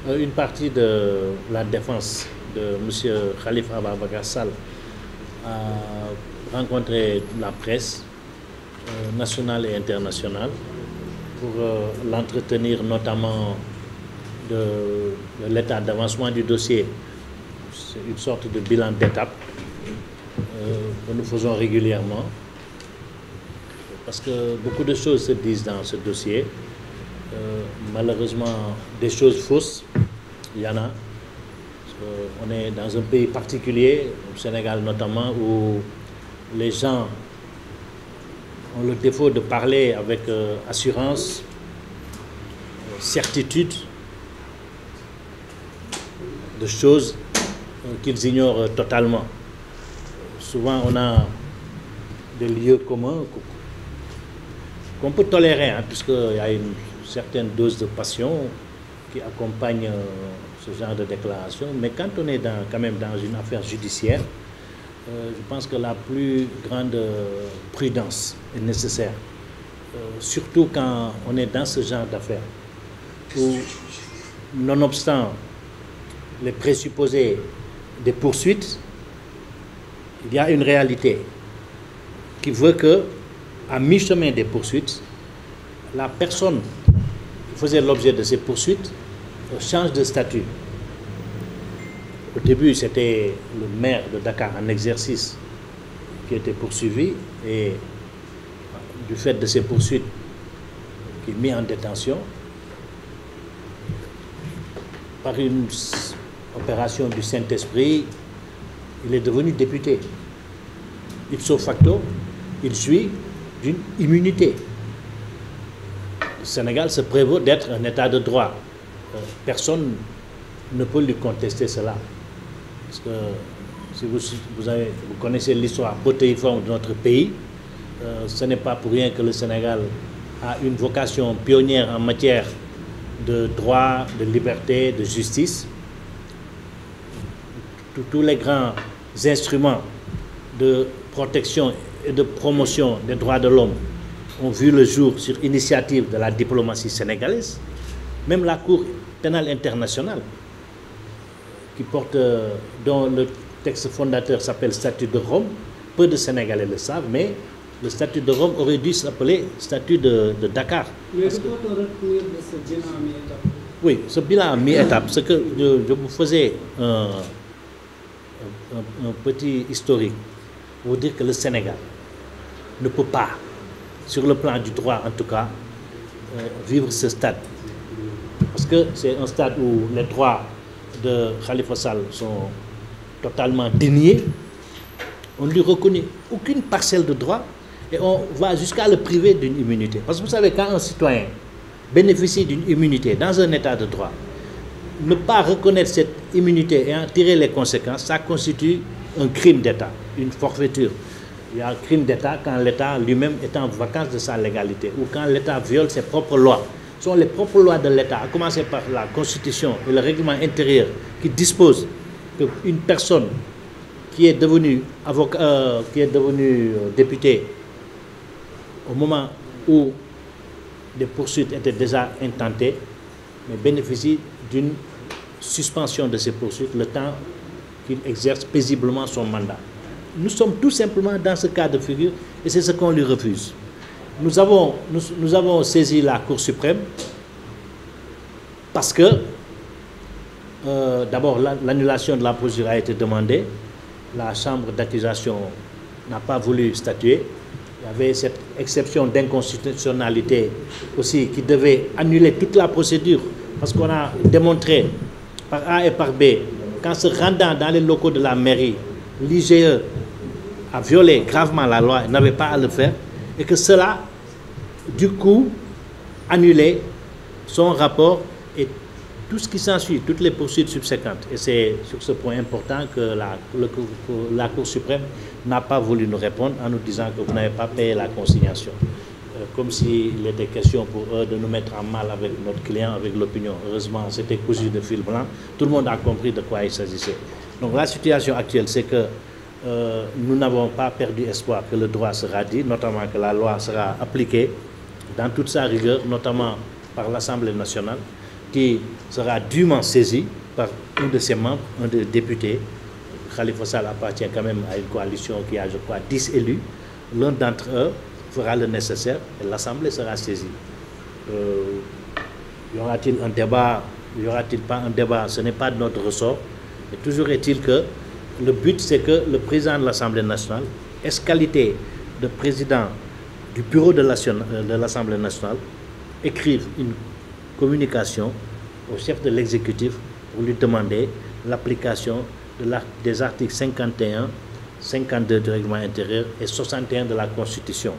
Une partie de la défense de M. Khalifa Ababacar Sall a rencontré la presse nationale et internationale pour l'entretenir notamment de l'état d'avancement du dossier. C'est une sorte de bilan d'étape que nous faisons régulièrement parce que beaucoup de choses se disent dans ce dossier. Malheureusement, des choses fausses, il y en a. On est dans un pays particulier, au Sénégal notamment, où les gens ont le défaut de parler avec assurance, certitude, de choses qu'ils ignorent totalement. Souvent, on a des lieux communs qu'on peut tolérer, hein, puisqu'il y a une certaine dose de passion qui accompagne ce genre de déclaration. Mais quand on est quand même dans une affaire judiciaire, je pense que la plus grande prudence est nécessaire. Surtout quand on est dans ce genre d'affaires, où, nonobstant les présupposés des poursuites, il y a une réalité qui veut que, à mi-chemin des poursuites, la personne qui faisait l'objet de ces poursuites change de statut. Au début, c'était le maire de Dakar en exercice qui était poursuivi et du fait de ces poursuites, qui est mis en détention par une opération du Saint-Esprit, il est devenu député. Ipso facto, il jouit d'une immunité. Le Sénégal se prévaut d'être un état de droit. Personne ne peut lui contester cela. Parce que si vous connaissez l'histoire protéiforme de notre pays, ce n'est pas pour rien que le Sénégal a une vocation pionnière en matière de droit, de liberté, de justice. Tous les grands instruments de protection et de promotion des droits de l'homme ont vu le jour sur initiative de la diplomatie sénégalaise. Même la Cour pénale internationale, dont le texte fondateur s'appelle Statut de Rome, peu de Sénégalais le savent, mais le Statut de Rome aurait dû s'appeler Statut de Dakar. Mais que retenir de ce bilan à mi-étape? Oui, ce bilan à mi-étape, c'est que je vous faisais un petit historique pour vous dire que le Sénégal ne peut pas, sur le plan du droit en tout cas, vivre ce stade. Parce que c'est un stade où les droits de Khalifa Sall sont totalement déniés. On ne lui reconnaît aucune parcelle de droit et on va jusqu'à le priver d'une immunité. Parce que vous savez, quand un citoyen bénéficie d'une immunité dans un état de droit, ne pas reconnaître cette immunité et en tirer les conséquences, ça constitue un crime d'État, une forfaiture. Il y a un crime d'État quand l'État lui-même est en vacances de sa légalité ou quand l'État viole ses propres lois. Ce sont les propres lois de l'État, à commencer par la Constitution et le règlement intérieur, qui disposent qu'une personne qui est devenue député au moment où des poursuites étaient déjà intentées, mais bénéficie d'une suspension de ces poursuites le temps qu'il exerce paisiblement son mandat. Nous sommes tout simplement dans ce cas de figure et c'est ce qu'on lui refuse. Nous avons saisi la Cour suprême parce que d'abord l'annulation de la procédure a été demandée, la chambre d'accusation n'a pas voulu statuer, il y avait cette exception d'inconstitutionnalité aussi qui devait annuler toute la procédure parce qu'on a démontré par A et par B qu'en se rendant dans les locaux de la mairie, l'IGE a violé gravement la loi et n'avait pas à le faire et que cela, du coup, annulait son rapport et tout ce qui s'ensuit, toutes les poursuites subséquentes. Et c'est sur ce point important que la Cour suprême n'a pas voulu nous répondre en nous disant que vous n'avez pas payé la consignation. Comme s'il était question pour eux de nous mettre en mal avec notre client, avec l'opinion. Heureusement, c'était cousu de fil blanc. Tout le monde a compris de quoi il s'agissait. Donc la situation actuelle, c'est que nous n'avons pas perdu espoir que le droit sera dit, notamment que la loi sera appliquée dans toute sa rigueur, notamment par l'Assemblée nationale. qui sera dûment saisi par un de ses membres, un des députés. Khalifa Sall appartient quand même à une coalition qui a, je crois, 10 élus. L'un d'entre eux fera le nécessaire et l'Assemblée sera saisie. Y aura-t-il un débat? Y aura-t-il pas un débat? Ce n'est pas de notre ressort. Et toujours est-il que le but, c'est que le président de l'Assemblée nationale, qualité de président du bureau de l'Assemblée nationale, écrive une communication au chef de l'exécutif pour lui demander l'application des articles 51, 52 du règlement intérieur et 61 de la Constitution,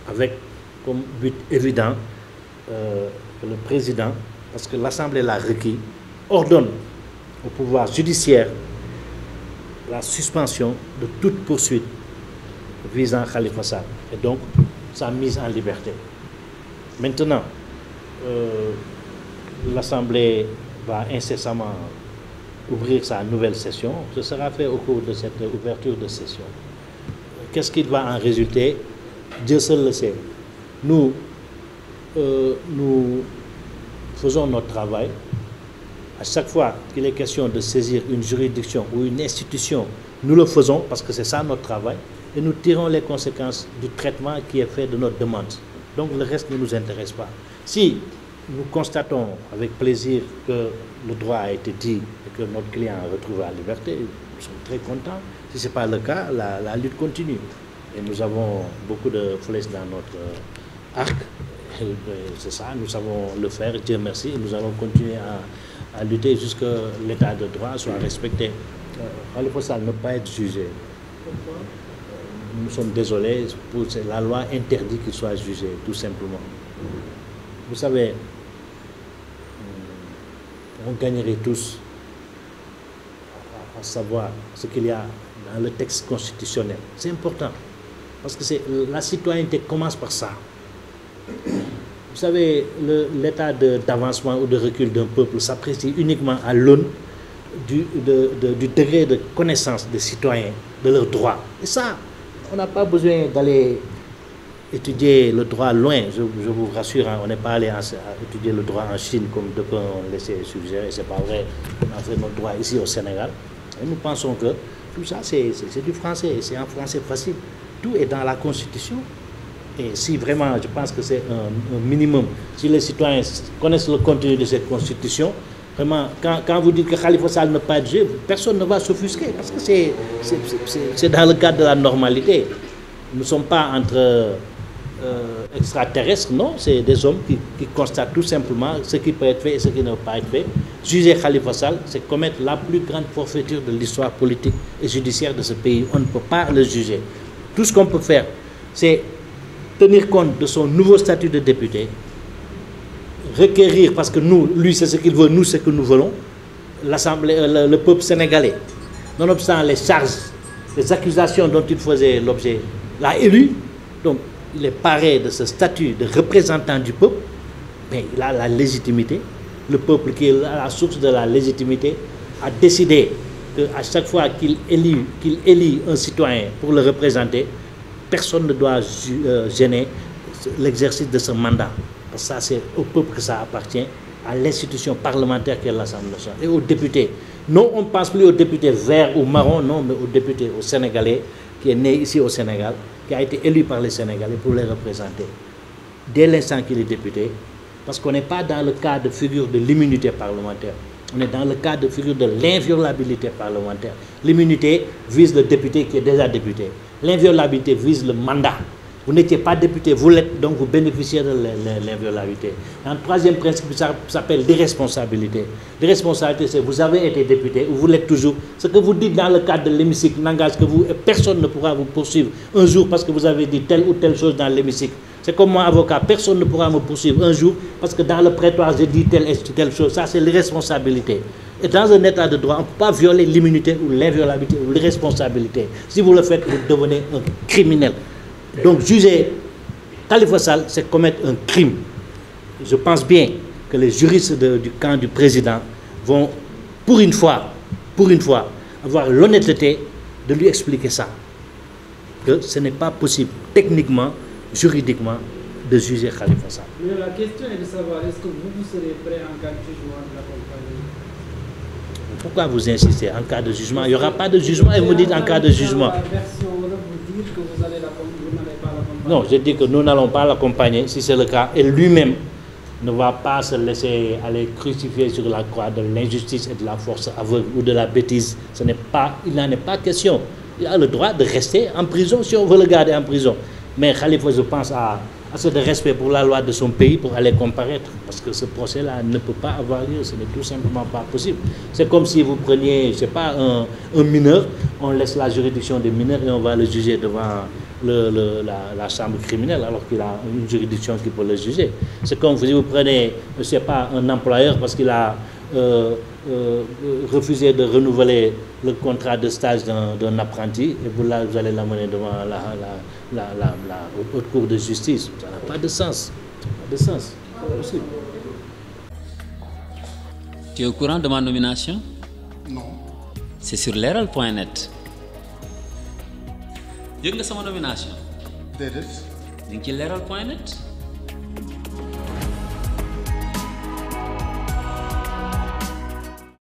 avec comme but évident que le président, parce que l'Assemblée l'a requis, ordonne au pouvoir judiciaire la suspension de toute poursuite visant Khalifa Sall et donc sa mise en liberté. Maintenant, l'Assemblée va incessamment ouvrir sa nouvelle session. Ce sera fait au cours de cette ouverture de session. Qu'est-ce qui va en résulter? Dieu seul le sait. Nous faisons notre travail. À chaque fois qu'il est question de saisir une juridiction ou une institution, nous le faisons parce que c'est ça notre travail et nous tirons les conséquences du traitement qui est fait de notre demande. Donc le reste ne nous intéresse pas. Si nous constatons avec plaisir que le droit a été dit et que notre client a retrouvé la liberté, nous sommes très contents. Si ce n'est pas le cas, la lutte continue. Et nous avons beaucoup de flèches dans notre arc. C'est ça, nous savons le faire, Dieu merci. Nous allons continuer à lutter jusqu'à ce que l'état de droit soit respecté. Khalifa Sall ne peut pas être jugé. Pourquoi? Nous sommes désolés, la loi interdit qu'il soit jugé, tout simplement. Vous savez, on gagnerait tous à savoir ce qu'il y a dans le texte constitutionnel. C'est important, parce que la citoyenneté commence par ça. Vous savez, l'état d'avancement ou de recul d'un peuple s'apprécie uniquement à l'aune du degré de connaissance des citoyens, de leurs droits. Et ça, on n'a pas besoin d'aller étudier le droit loin, je vous rassure, hein, on n'est pas allé étudier le droit en Chine comme d'autres ont laissé suggérer, c'est pas vrai, on a fait notre droit ici au Sénégal. Et nous pensons que tout ça c'est du français, c'est un français facile, tout est dans la Constitution. Et si vraiment, je pense que c'est un minimum, si les citoyens connaissent le contenu de cette Constitution, vraiment, quand vous dites que Khalifa Sall ne peut pas être jugé, personne ne va s'offusquer, parce que c'est dans le cadre de la normalité. Nous ne sommes pas entre extraterrestres, non, c'est des hommes qui constatent tout simplement ce qui peut être fait et ce qui ne peut pas être fait. Juger Khalifa Sall, c'est commettre la plus grande forfaiture de l'histoire politique et judiciaire de ce pays. On ne peut pas le juger. Tout ce qu'on peut faire, c'est tenir compte de son nouveau statut de député, requérir, parce que lui c'est ce qu'il veut, nous c'est ce que nous voulons, l'Assemblée, le peuple sénégalais, nonobstant les charges, les accusations dont il faisait l'objet, l'a élu, donc il est paré de ce statut de représentant du peuple, mais il a la légitimité, le peuple qui est à la source de la légitimité a décidé qu'à chaque fois qu'il élit un citoyen pour le représenter, personne ne doit gêner l'exercice de ce mandat. Parce que ça, c'est au peuple que ça appartient, à l'institution parlementaire qui est l'Assemblée nationale et aux députés. Non, on ne pense plus aux députés verts ou marrons, non, mais aux députés, aux Sénégalais, qui est né ici au Sénégal, qui a été élu par les Sénégalais pour les représenter. Dès l'instant qu'il est député, parce qu'on n'est pas dans le cas de figure de l'immunité parlementaire, on est dans le cas de figure de l'inviolabilité parlementaire. L'immunité vise le député qui est déjà député. L'inviolabilité vise le mandat. Vous n'étiez pas député, vous l'êtes, donc vous bénéficiez de l'inviolabilité. Un troisième principe s'appelle l'irresponsabilité. L'irresponsabilité, c'est vous avez été député ou vous l'êtes toujours. Ce que vous dites dans le cadre de l'hémicycle n'engage que vous et personne ne pourra vous poursuivre un jour parce que vous avez dit telle ou telle chose dans l'hémicycle. C'est comme moi, avocat, personne ne pourra me poursuivre un jour parce que dans le prétoire, j'ai dit telle et telle chose. Ça, c'est l'irresponsabilité. Et dans un état de droit, on ne peut pas violer l'immunité ou l'inviolabilité ou l'irresponsabilité. Si vous le faites, vous devenez un criminel. Donc, juger Khalifa Sall, c'est commettre un crime. Je pense bien que les juristes du camp du président vont, pour une fois, avoir l'honnêteté de lui expliquer ça. Que ce n'est pas possible, techniquement, juridiquement, de juger Khalifa Sall. Mais la question est de savoir, est-ce que vous serez prêt en cas de jugement de l'accompagner? Pourquoi vous insistez en cas de jugement? Il n'y aura pas de jugement et vous dites en cas de jugement. La version vous dire que vous n'allez pas l'accompagner. Non, je dis que nous n'allons pas l'accompagner si c'est le cas. Et lui-même ne va pas se laisser aller crucifier sur la croix de l'injustice et de la force aveugle ou de la bêtise. Il n'en est pas question. Il a le droit de rester en prison si on veut le garder en prison. Mais Khalifa, je pense à assez de respect pour la loi de son pays pour aller comparaître. Parce que ce procès-là ne peut pas avoir lieu. Ce n'est tout simplement pas possible. C'est comme si vous preniez, je ne sais pas, un mineur, on laisse la juridiction des mineurs et on va le juger devant la chambre criminelle alors qu'il a une juridiction qui peut le juger. C'est comme si vous prenez, je ne sais pas, un employeur parce qu'il a refusé de renouveler le contrat de stage d'un apprenti et vous allez l'amener devant la haute cour de justice. Ça n'a pas de sens. Pas de sens. C'est pas possible. Tu es au courant de ma nomination? Non. C'est sur leral.net. yëg nga sama nomination? Déedéet. ñu ngi ci leral.net.